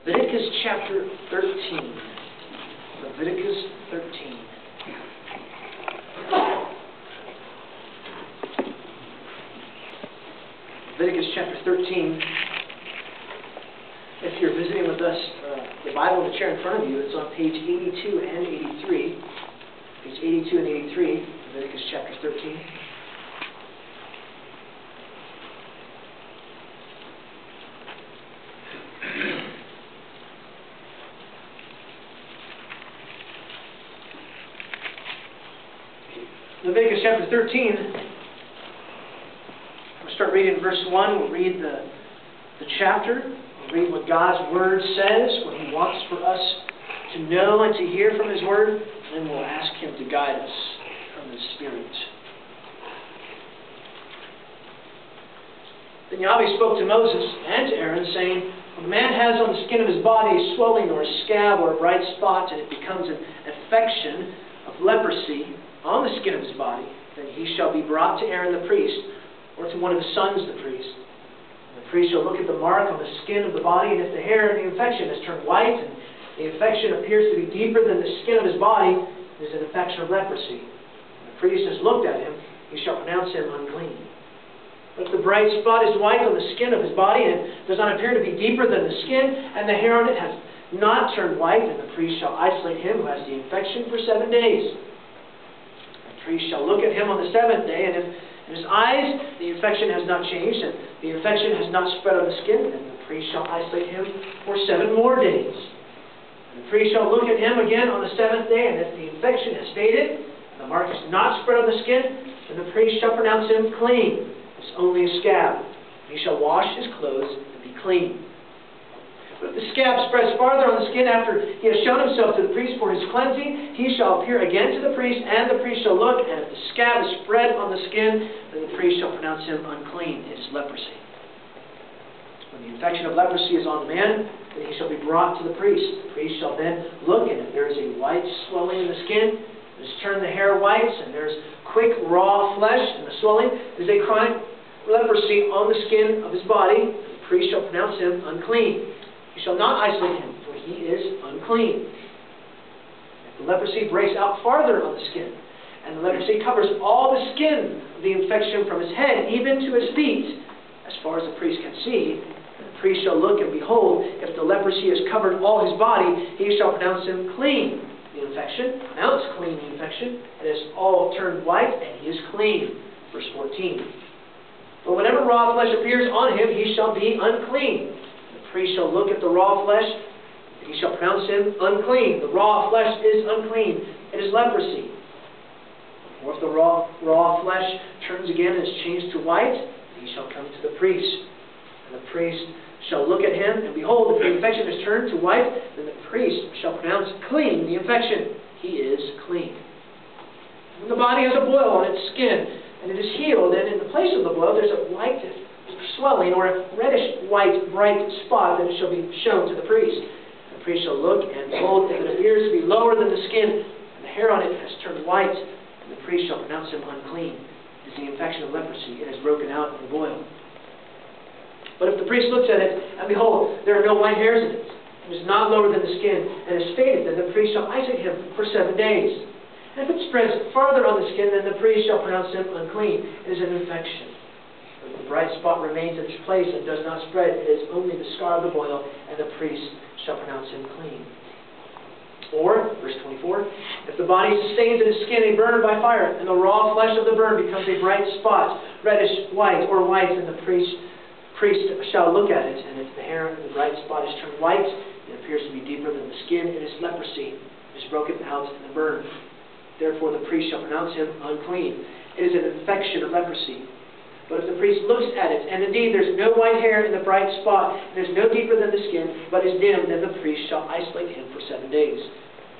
Leviticus chapter 13. Leviticus 13. Leviticus chapter 13. If you're visiting with us, the Bible in the chair in front of you, it's on page 82 and 83. Page 82 and 83, Leviticus chapter 13. Leviticus chapter 13, we'll start reading verse 1. We'll read the chapter. We'll read what God's Word says, what He wants for us to know and to hear from His Word, and then we'll ask Him to guide us from His Spirit. Then Yahweh spoke to Moses and to Aaron, saying, "When a man has on the skin of his body a swelling or a scab or a bright spot, and it becomes an affection of leprosy on the skin of his body, then he shall be brought to Aaron the priest, or to one of his sons the priest. And the priest shall look at the mark on the skin of the body, and if the hair of the infection has turned white, and the infection appears to be deeper than the skin of his body, it is an infection of leprosy. When the priest has looked at him, he shall pronounce him unclean. But if the bright spot is white on the skin of his body, and does not appear to be deeper than the skin, and the hair on it has not turned white, then the priest shall isolate him who has the infection for 7 days. The priest shall look at him on the seventh day, and if in his eyes the infection has not changed, and the infection has not spread on the skin, then the priest shall isolate him for 7 more days. And the priest shall look at him again on the seventh day, and if the infection has faded, and the mark has not spread on the skin, then the priest shall pronounce him clean. It's only a scab. He shall wash his clothes and be clean. But if the scab spreads farther on the skin after he has shown himself to the priest for his cleansing, he shall appear again to the priest, and the priest shall look, and if the scab is spread on the skin, then the priest shall pronounce him unclean. It is leprosy. When the infection of leprosy is on the man, then he shall be brought to the priest. The priest shall then look, and if there is a white swelling in the skin, it has turned the hair white, and there is quick raw flesh in the swelling, it is a chronic leprosy on the skin of his body, the priest shall pronounce him unclean. He shall not isolate him, for he is unclean. If the leprosy breaks out farther on the skin, and the leprosy covers all the skin of the infection from his head, even to his feet, as far as the priest can see, the priest shall look, and behold, if the leprosy has covered all his body, he shall pronounce him clean. The infection, pronounce clean the infection, it has all turned white, and he is clean. Verse 14. But whenever raw flesh appears on him, he shall be unclean. The priest shall look at the raw flesh, and he shall pronounce him unclean. The raw flesh is unclean. It is leprosy. Or if the raw flesh turns again and is changed to white, he shall come to the priest. And the priest shall look at him, and behold, if the infection is turned to white, then the priest shall pronounce clean the infection. He is clean. When the body has a boil on its skin, and it is healed, and in the place of the boil there is a white swelling or a reddish white bright spot, then it shall be shown to the priest. The priest shall look, and behold, if it appears to be lower than the skin, and the hair on it has turned white, then the priest shall pronounce him unclean. It is the infection of leprosy. It has broken out in the boil. But if the priest looks at it, and behold, there are no white hairs in it, it is not lower than the skin, and is faded, then the priest shall isolate him for 7 days. And if it spreads farther on the skin, then the priest shall pronounce him unclean. It is an infection. But if the bright spot remains in its place and does not spread, it is only the scar of the boil, and the priest shall pronounce him clean. Or, verse 24, if the body sustains in its skin a burn by fire, and the raw flesh of the burn becomes a bright spot, reddish white or white, then the priest shall look at it, and if the hair of the bright spot is turned white, it appears to be deeper than the skin, it is leprosy. It is broken out in the burn. Therefore the priest shall pronounce him unclean. It is an infection of leprosy. But if the priest looks at it, and indeed there is no white hair in the bright spot, and it is no deeper than the skin, but is dim, then the priest shall isolate him for 7 days.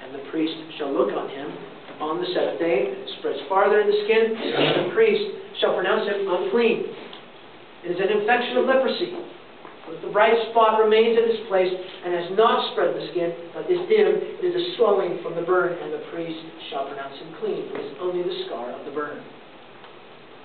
And the priest shall look on him on the 7th day, and it spreads farther in the skin, and the priest shall pronounce him unclean. It is an infection of leprosy. But if the bright spot remains in its place and has not spread the skin, but is dim, it is a swelling from the burn, and the priest shall pronounce him clean. It is only the scar of the burn.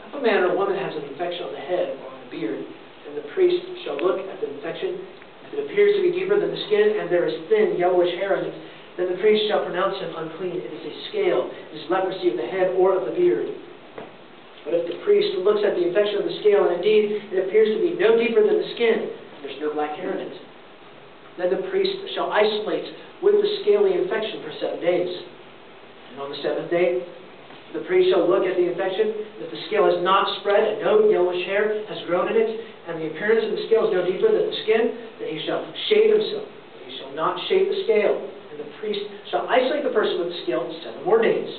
If a man or woman has an infection on the head or on the beard, then the priest shall look at the infection. If it appears to be deeper than the skin, and there is thin, yellowish hair on it, then the priest shall pronounce him unclean. It is a scale. It is leprosy of the head or of the beard. But if the priest looks at the infection of the scale, and indeed it appears to be no deeper than the skin, and there's no black hair in it, then the priest shall isolate with the scaly infection for 7 days. And on the 7th day, the priest shall look at the infection. If the scale has not spread and no yellowish hair has grown in it, and the appearance of the scale is no deeper than the skin, then he shall shave himself. He shall not shave the scale. And the priest shall isolate the person with the scale 7 more days.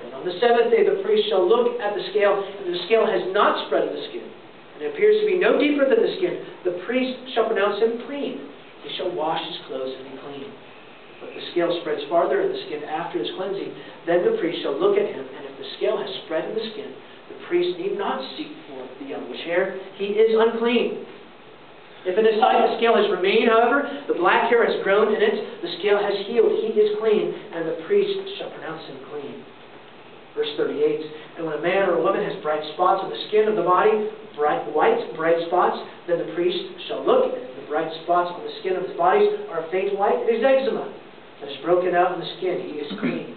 And on the 7th day, the priest shall look at the scale, and the scale has not spread in the skin, and it appears to be no deeper than the skin. The priest shall pronounce him clean. He shall wash his clothes and be clean. But if the scale spreads farther in the skin after his cleansing, then the priest shall look at him, and if the scale has spread in the skin, the priest need not seek for the yellowish hair. He is unclean. If in his side the scale has remained, however, the black hair has grown in it, the scale has healed, he is clean, and the priest shall pronounce him clean. Verse 38, and when a man or a woman has bright spots on the skin of the body, bright spots, then the priest shall look, and if the bright spots on the skin of his bodies are faint white, it is eczema that is broken out in the skin. He is clean.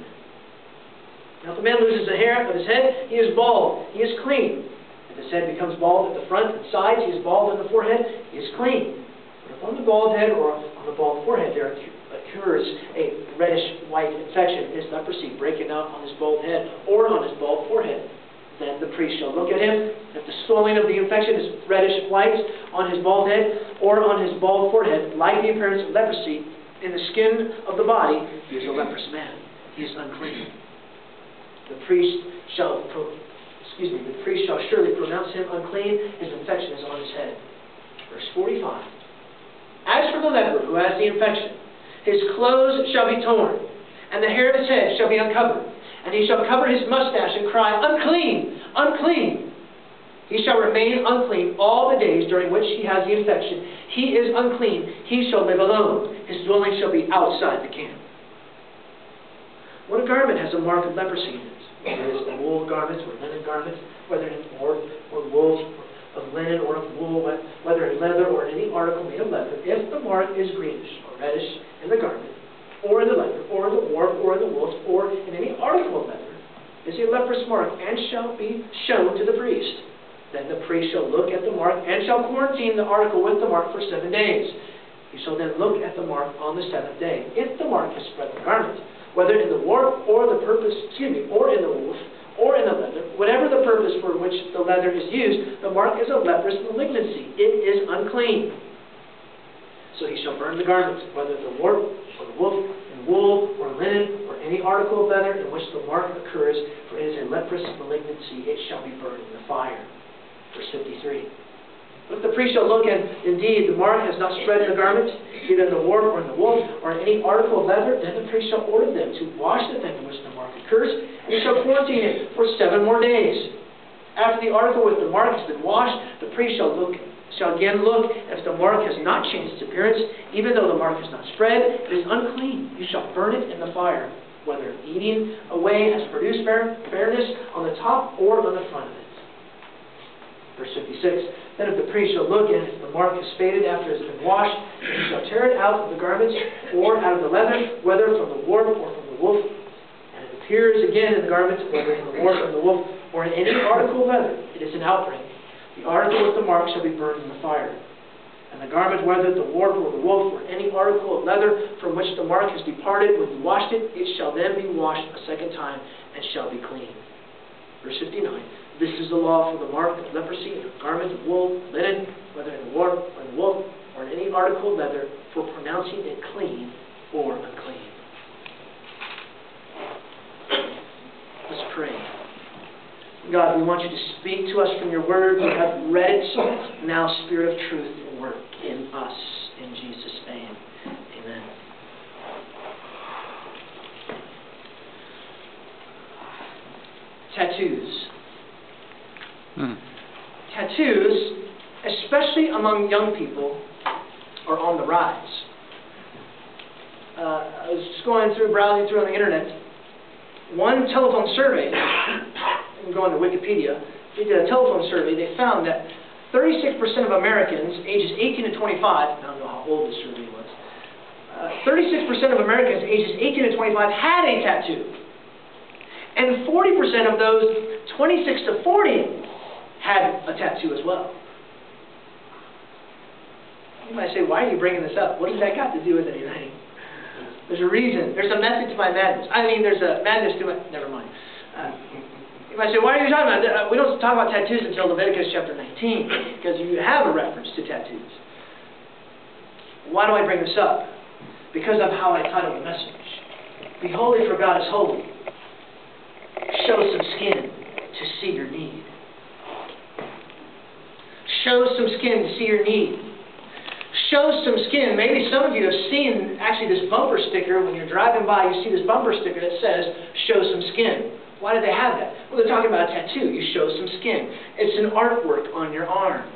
Now if a man loses a hair of his head, he is bald. He is clean. If his head becomes bald at the front and sides, he is bald on the forehead, he is clean. But if on the bald head or on the bald forehead there occurs a reddish-white infection, it is leprosy breaking out on his bald head or on his bald forehead, then the priest shall look at him. If the swelling of the infection is reddish-white on his bald head or on his bald forehead, like the appearance of leprosy in the skin of the body, he is a leprous man. He is unclean. The priest shall surely pronounce him unclean. His infection is on his head. Verse 45. As for the leper who has the infection, his clothes shall be torn, and the hair of his head shall be uncovered, and he shall cover his mustache and cry, unclean, unclean. He shall remain unclean all the days during which he has the infection. He is unclean. He shall live alone. His dwelling shall be outside the camp. When a garment has a mark of leprosy in it, whether it is a wool garment or linen garment, whether it is or wool of linen or of wool, whether in leather or in any article made of leather, if the mark is greenish or reddish in the garment, or in the leather, or in the warp, or in the wool, or in any article of leather, is a leprous mark, and shall be shown to the priest. Then the priest shall look at the mark, and shall quarantine the article with the mark for 7 days. He shall then look at the mark on the 7th day. If the mark has spread the garment, whether in the warp or the purpose, or in the woof, or in the leather, whatever the purpose for which the leather is used, the mark is a leprous malignancy. It is unclean. So he shall burn the garment, whether the warp or the woof, in wool or linen, or any article of leather in which the mark occurs, for it is a leprous malignancy. It shall be burned in the fire. Verse 53. But if the priest shall look, and indeed the mark has not spread in the garment, either in the warp or in the wool, or in any article of leather, then the priest shall order them to wash the thing in which the mark occurs, and he shall quarantine it for 7 more days. After the article with the mark has been washed, the priest shall again look, and if the mark has not changed its appearance, even though the mark has not spread, it is unclean. You shall burn it in the fire, whether eating away has produced fairness on the top or on the front of it. Verse 56. Then if the priest shall look, and if the mark is faded after it has been washed, he shall tear it out of the garments or out of the leather, whether from the warp or from the woof. And it appears again in the garments, whether in the warp or in the woof, or in any article of leather, it is an outbreak. The article with the mark shall be burned in the fire. And the garment, whether the warp or the woof, or any article of leather from which the mark has departed, when you washed it, it shall then be washed a 2nd time, and shall be clean. Verse 59. This is the law for the mark of leprosy in a garment of wool, linen, whether in the warp or in the woof, or in any article of leather, for pronouncing it clean or unclean. Let's pray. God, we want you to speak to us from your word. We have read it. Now, Spirit of truth, work in us. In Jesus' name, amen. Tattoos. Tattoos, especially among young people, are on the rise. I was just browsing through on the internet. One telephone survey, you can go on to Wikipedia, they did a telephone survey. They found that 36% of Americans ages 18 to 25, I don't know how old the survey was. 36% of Americans ages 18 to 25 had a tattoo. And 40% of those 26 to 40 had a tattoo as well. You might say, why are you bringing this up? What does that got to do with anything? There's a reason. There's a method to my madness. I mean, there's a madness to my... Never mind. You might say, why are you talking about that? We don't talk about tattoos until Leviticus chapter 19, because you have a reference to tattoos. Why do I bring this up? Because of how I titled the message. Be holy, for God is holy. Show some skin to see your need. Show some skin to see your need. Show some skin. Maybe some of you have seen actually this bumper sticker. When you're driving by, you see this bumper sticker that says, show some skin. Why do they have that? Well, they're talking about a tattoo. You show some skin. It's an artwork on your arm.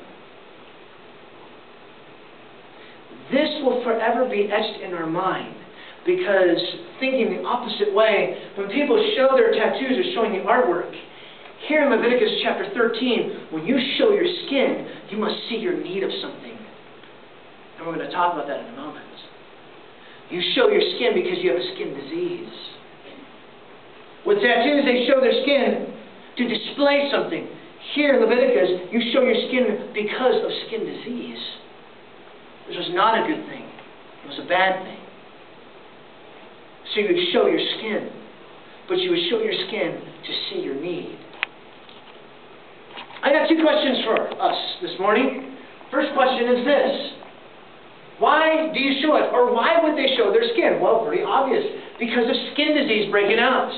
This will forever be etched in our mind, because thinking the opposite way, when people show their tattoos or showing the artwork, here in Leviticus chapter 13, when you show your skin, you must see your need of something. And we're going to talk about that in a moment. You show your skin because you have a skin disease. With tattoos, they show their skin to display something. Here in Leviticus, you show your skin because of skin disease. This was not a good thing. It was a bad thing. So you would show your skin. But you would show your skin to see your need. I got two questions for us this morning. First question is this. Why do you show it? Or why would they show their skin? Well, pretty obvious. Because of skin disease breaking out.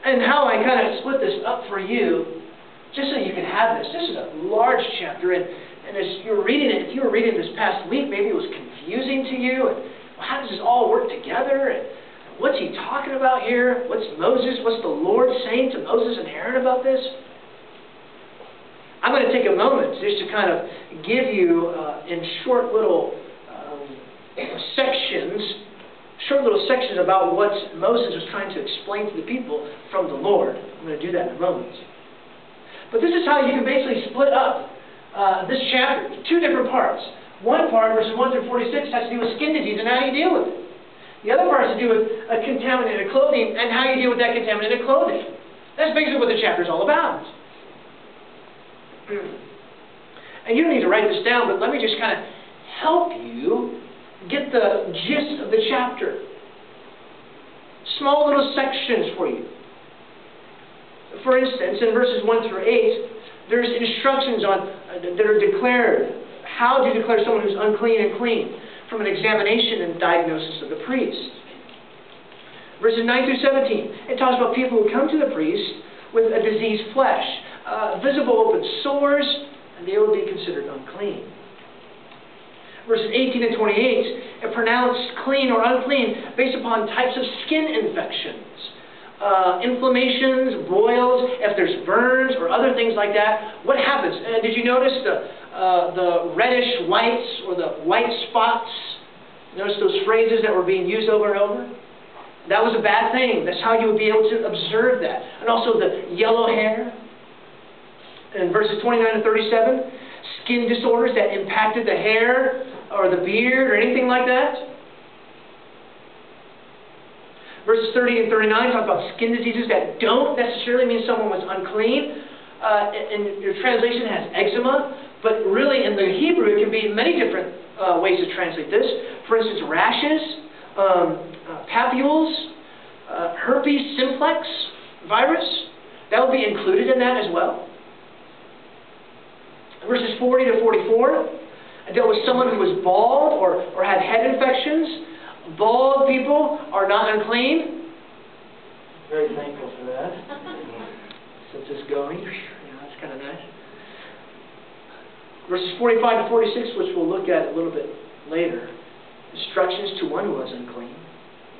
And how I kind of split this up for you, just so you can have this. This is a large chapter, and as you're reading it, if you were reading this past week, maybe it was confusing to you. And how does this all work together? And what's he talking about here? What's the Lord saying to Moses and Aaron about this? I'm going to take a moment just to kind of give you, in short little sections about what Moses was trying to explain to the people from the Lord. I'm going to do that in a moment. But this is how you can basically split up this chapter. Two different parts. One part, verses 1 through 46, has to do with skin disease and how you deal with it. The other part has to do with contaminated clothing and how you deal with that contaminated clothing. That's basically what the chapter is all about. And you don't need to write this down, but let me just kind of help you get the gist of the chapter. Small little sections for you. For instance, in verses 1 through 8, there's instructions on that are declared. How to declare someone who's unclean and clean from an examination and diagnosis of the priest. Verses 9 through 17, it talks about people who come to the priest with a diseased flesh, visible open sores, and they will be considered unclean. Verses 18 and 28, it pronounced clean or unclean based upon types of skin infections. Inflammations, boils, if there's burns or other things like that. What happens? Did you notice the reddish whites or the white spots? Notice those phrases that were being used over and over? That was a bad thing. That's how you would be able to observe that. And also the yellow hair. In verses 29 and 37, skin disorders that impacted the hair or the beard or anything like that. Verses 30 and 39 talk about skin diseases that don't necessarily mean someone was unclean. And your translation has eczema, but really in the Hebrew it can be many different ways to translate this. For instance, rashes, papules, herpes simplex virus. That will be included in that as well. Verses 40 to 44, I dealt with someone who was bald or had head infections. Bald people are not unclean. Very thankful for that. Since it's going, that's kind of nice. Verses 45 to 46, which we'll look at a little bit later. Instructions to one who was unclean.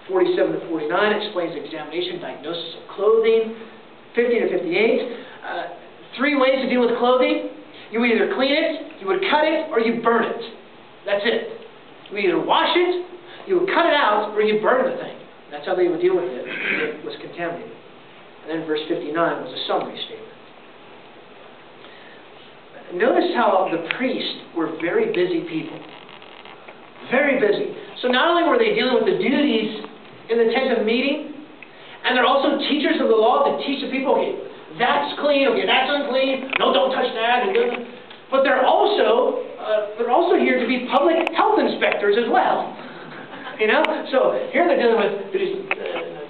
47 to 49 explains examination, diagnosis of clothing. 50 to 58, three ways to deal with clothing. You would either clean it, you would cut it, or you burn it. That's it. You would either wash it, you would cut it out, or you burn the thing. That's how they would deal with it if it was contaminated. And then verse 59 was a summary statement. notice how the priests were very busy people. Very busy. So not only were they dealing with the duties in the tent of meeting, and they're also teachers of the law that teach the people, okay, that's clean, okay, that's unclean, no, don't touch that. But they're also here to be public health inspectors as well. You know? So here they're dealing with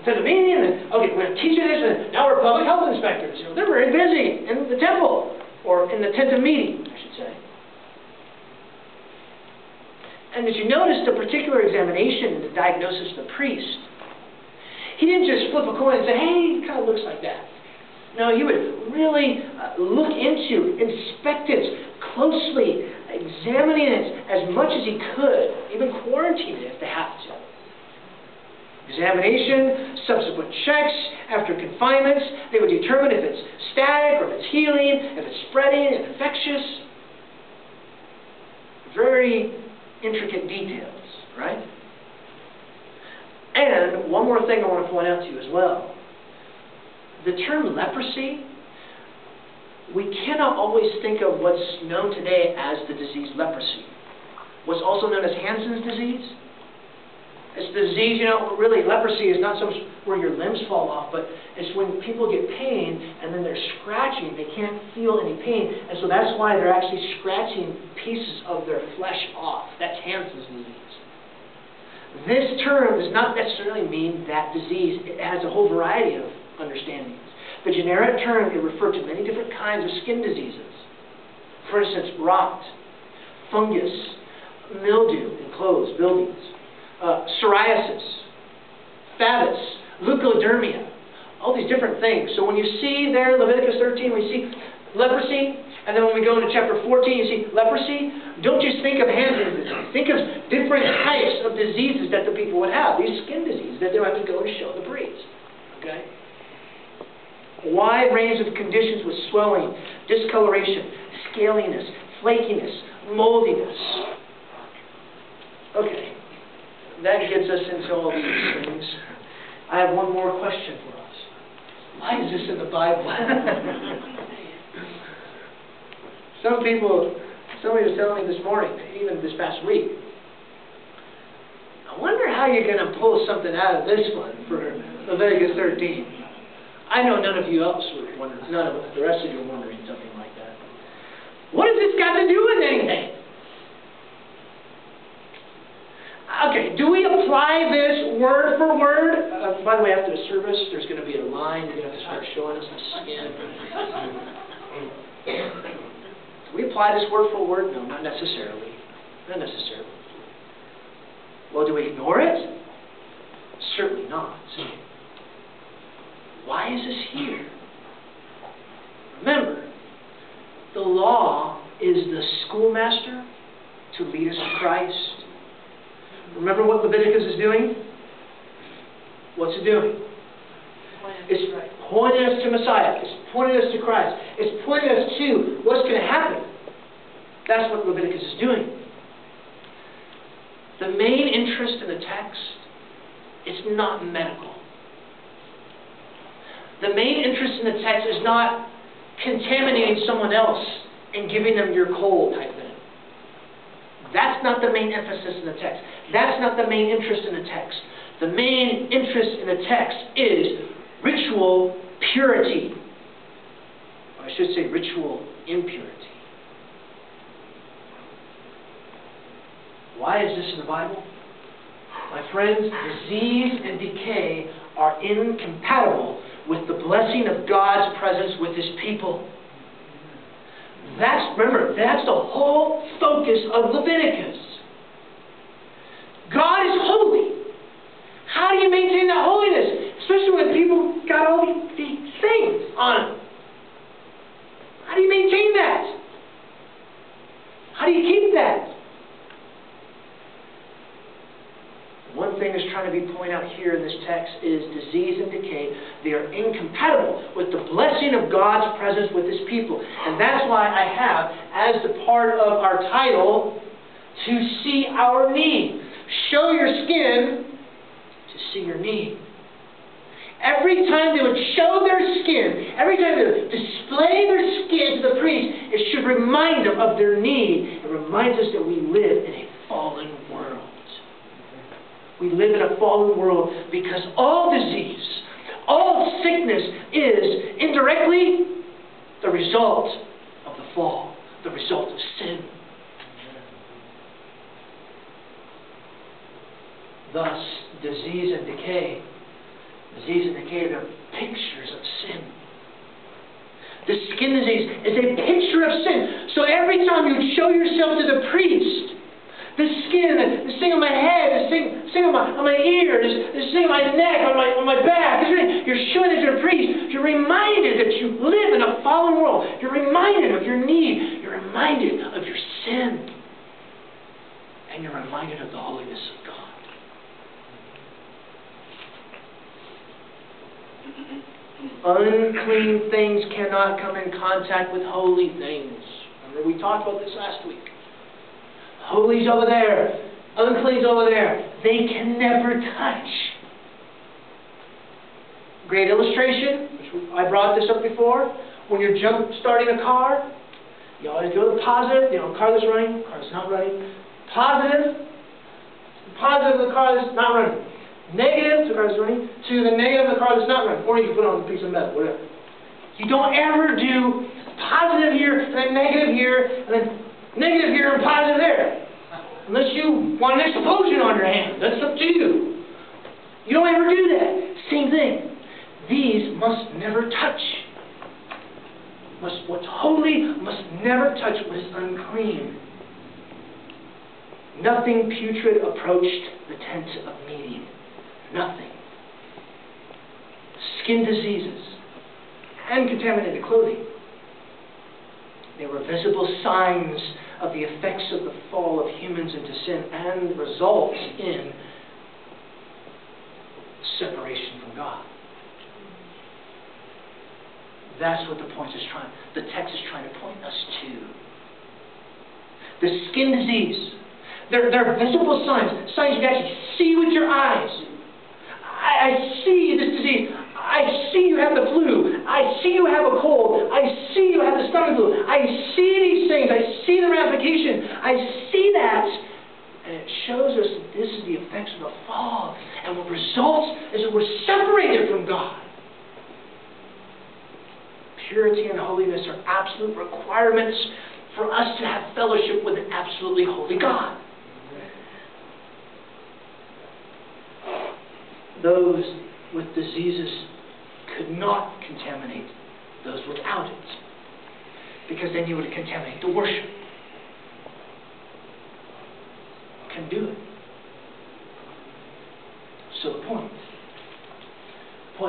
to the meeting, and okay, we're teaching this, and now we're public health inspectors. You know, they're very busy in the temple, or in the tent of meeting, I should say. And as you notice, the particular examination, the diagnosis of the priest, he didn't just flip a coin and say, hey, it kind of looks like that. No, he would really look into, inspect it closely, examining it as much as he could, even quarantine it if they have to. Examination, subsequent checks, after confinements, they would determine if it's static or if it's healing, if it's spreading, if it's infectious. Very intricate details, right? And one more thing I want to point out to you as well. The term leprosy, we cannot always think of what's known today as the disease leprosy. What's also known as Hansen's disease. It's the disease, you know, really leprosy is not so much where your limbs fall off, but it's when people get pain and then they're scratching. They can't feel any pain. And so that's why they're actually scratching pieces of their flesh off. That's Hansen's disease. This term does not necessarily mean that disease. It has a whole variety of understandings. The generic term, it referred to many different kinds of skin diseases. For instance, rot, fungus, mildew in clothes, buildings, psoriasis, phabbis, leukodermia, all these different things. So when you see there in Leviticus 13, we see leprosy, and then when we go into chapter 14, you see leprosy, don't just think of Hansen's disease. Think of different types of diseases that the people would have, these skin diseases that they would have to go and show the priest. Okay? A wide range of conditions with swelling, discoloration, scaliness, flakiness, moldiness. Okay. That gets us into all these things. I have one more question for us. Why is this in the Bible? Somebody was telling me this morning, even this past week, I wonder how you're going to pull something out of this one for Leviticus 13. I know none of you else were wondering, none of the rest of you were wondering something like that. What has this got to do with anything? Okay, do we apply this word for word? By the way, after the service, there's going to be a line. You're going to have to start showing us the skin. Do we apply this word for word? No, not necessarily. Not necessarily. Well, do we ignore it? Certainly not. Why is this here? Remember, the law is the schoolmaster to lead us to Christ. Remember what Leviticus is doing? What's it doing? It's pointing us to Messiah. It's pointing us to Christ. It's pointing us to what's going to happen. That's what Leviticus is doing. The main interest in the text, it's not medical. The main interest in the text is not contaminating someone else and giving them your cold type thing. That's not the main emphasis in the text. That's not the main interest in the text. The main interest in the text is ritual purity. Or I should say ritual impurity. Why is this in the Bible? My friends, disease and decay are incompatible with the blessing of God's presence with His people. Remember, that's the whole focus of Leviticus. God is holy. How do you maintain that holiness? Especially when people got all these things on them. How do you maintain that? How do you keep that? One thing that's trying to be pointed out here in this text is disease and decay. They are incompatible with the blessing of God's presence with His people. And that's why I have, as the part of our title, to see our need. Show your skin to see your need. Every time they would show their skin, every time they would display their skin to the priest, it should remind them of their need. It reminds us that we live in a fallen world. We live in a fallen world because all disease, all sickness is indirectly the result of the fall, the result of sin. Thus, disease and decay are pictures of sin. The skin disease is a picture of sin. So every time you show yourself to the priest, the skin on my head, the skin on my ears, the skin on my neck, on my back, you're showing it to the priest. You're reminded that you live in a fallen world. You're reminded of your need. You're reminded of your sin. And you're reminded of the holiness of God. Unclean things cannot come in contact with holy things. Remember, we talked about this last week. Holy's over there. Unclean's over there. They can never touch. Great illustration, which I brought this up before. When you're starting a car, you always go to the positive. Car that's running, car that's not running. Positive of the car that's not running. Negative, the car that's running, to the negative of the car that's not running. Or you can put it on a piece of metal, whatever. You don't ever do positive here, and then negative here, and then negative here, and positive there. Unless you want an explosion on your hand. That's up to you. You don't ever do that. Same thing. These must never touch. What's holy must never touch what is unclean. Nothing putrid approached the tent of meeting. Nothing. Skin diseases and contaminated clothing. They were visible signs of the effects of the fall of humans into sin and results in separation from God. That's what the text is trying to point us to. The skin disease. They're visible signs you can actually see with your eyes. I see this disease. I see you have the flu. I see you have a cold. I see you have the stomach flu. I see these things. I see the ramification. I see that. And it shows us that this is the effects of the fall. And what results is that we're separated from God. Purity and holiness are absolute requirements for us to have fellowship with an absolutely holy God. Those with diseases could not contaminate those without it, because then you would contaminate the worship. Can do it. So the point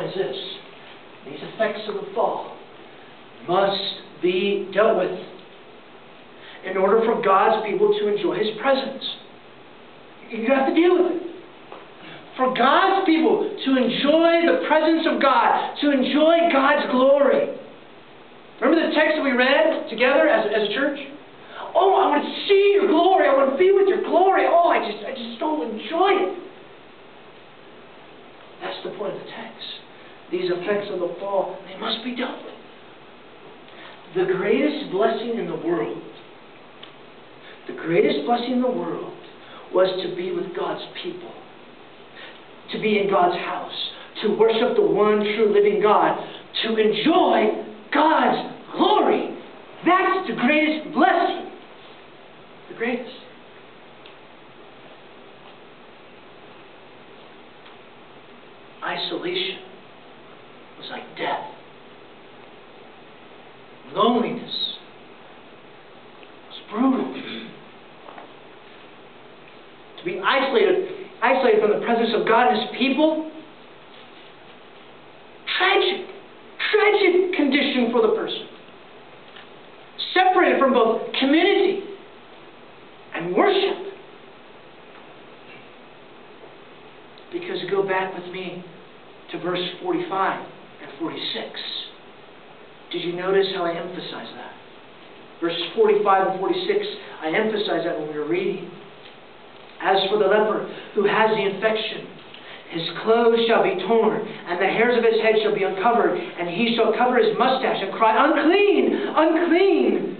is this: these effects of the fall must be dealt with in order for God's people to enjoy His presence. You have to deal with it. For God's people to enjoy the presence of God, to enjoy God's glory. Remember the text that we read together as a church? Oh, I want to see your glory. I want to be with your glory. Oh, I just don't enjoy it. That's the point of the text. These effects of the fall, they must be dealt with. The greatest blessing in the world, was to be with God's people. To be in God's house, to worship the one true living God, to enjoy God's glory. That's the greatest blessing. The greatest. Isolation was like death. Loneliness was brutal. To be isolated from the presence of God and His people. Tragic condition for the person. Separated from both community and worship. Because go back with me to verse 45 and 46. Did you notice how I emphasize that? Verses 45 and 46, I emphasize that when we were reading. As for the leper who has the infection, His clothes shall be torn, and the hairs of his head shall be uncovered, and he shall cover his mustache and cry, Unclean! Unclean!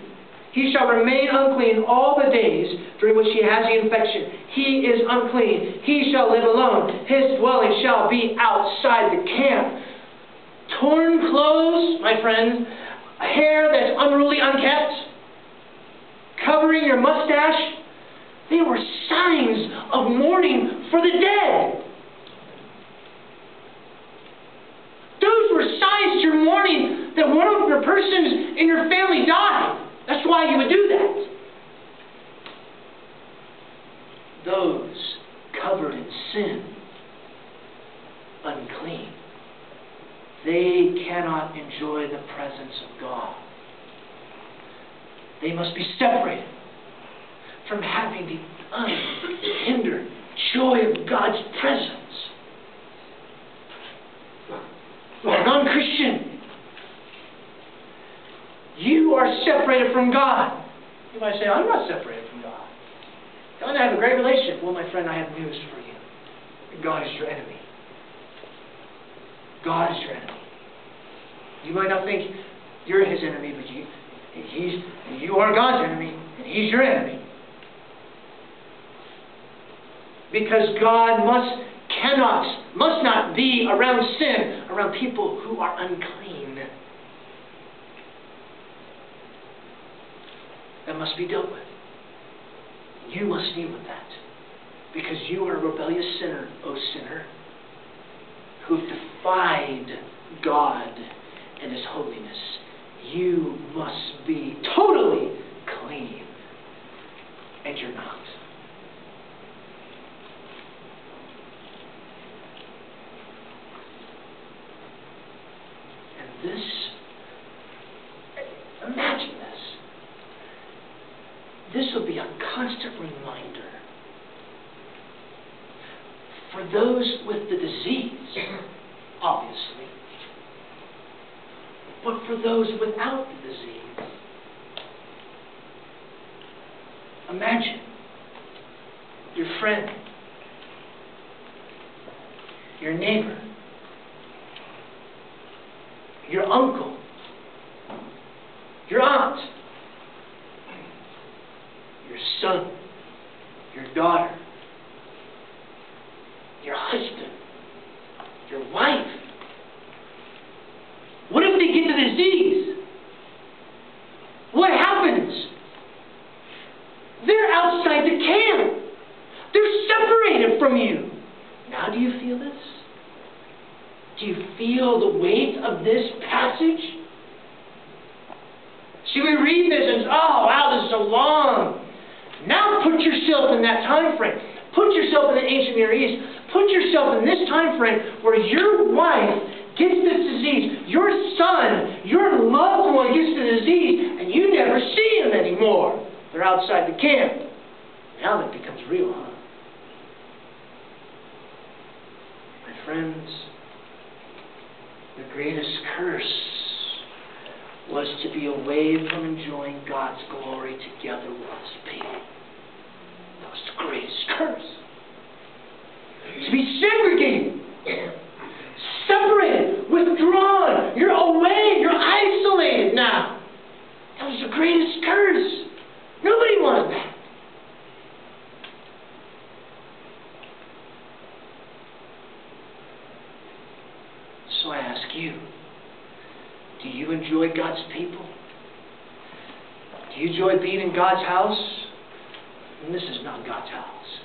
He shall remain unclean all the days during which he has the infection. He is unclean. He shall live alone. His dwelling shall be outside the camp. Torn clothes, my friends, hair that's unruly, unkept, covering your mustache, they were signs of mourning for the dead. Those were signs you're mourning that one of the persons in your family died. That's why you would do that. Those covered in sin, unclean, they cannot enjoy the presence of God. They must be separated from having the unhindered joy of God's presence. For a non-Christian, you are separated from God. You might say, I'm not separated from God. Don't I have a great relationship? Well, my friend, I have news for you. God is your enemy. God is your enemy. You might not think you're his enemy, but you are God's enemy, and he's your enemy. Because God must not be around sin, around people who are unclean. That must be dealt with. You must deal with that. Because you are a rebellious sinner, O sinner, who have defied God and his holiness. You must be totally clean. And you're not. Imagine this. This will be a constant reminder for those with the disease, obviously, but for those without the disease. Imagine your friend, your neighbor, your uncle, your aunt, your son, your daughter, your husband, your wife. What if they get the disease? What happens? They're outside the camp. They're separated from you. Now do you feel this? Do you feel the weight of this passage? See, we read this and, oh, wow, this is so long. Now put yourself in that time frame. Put yourself in the ancient Near East. Put yourself in this time frame where your wife gets this disease, your son, your loved one gets the disease, and you never see him anymore. They're outside the camp. Now that becomes real, huh? My friends, the greatest curse was to be away from enjoying God's glory together with his people. That was the greatest curse. To be segregated, separated, withdrawn. You're away. You're isolated now. That was the greatest curse. Nobody wanted that. So I ask you, do you enjoy God's people? Do you enjoy being in God's house? And this is not God's house.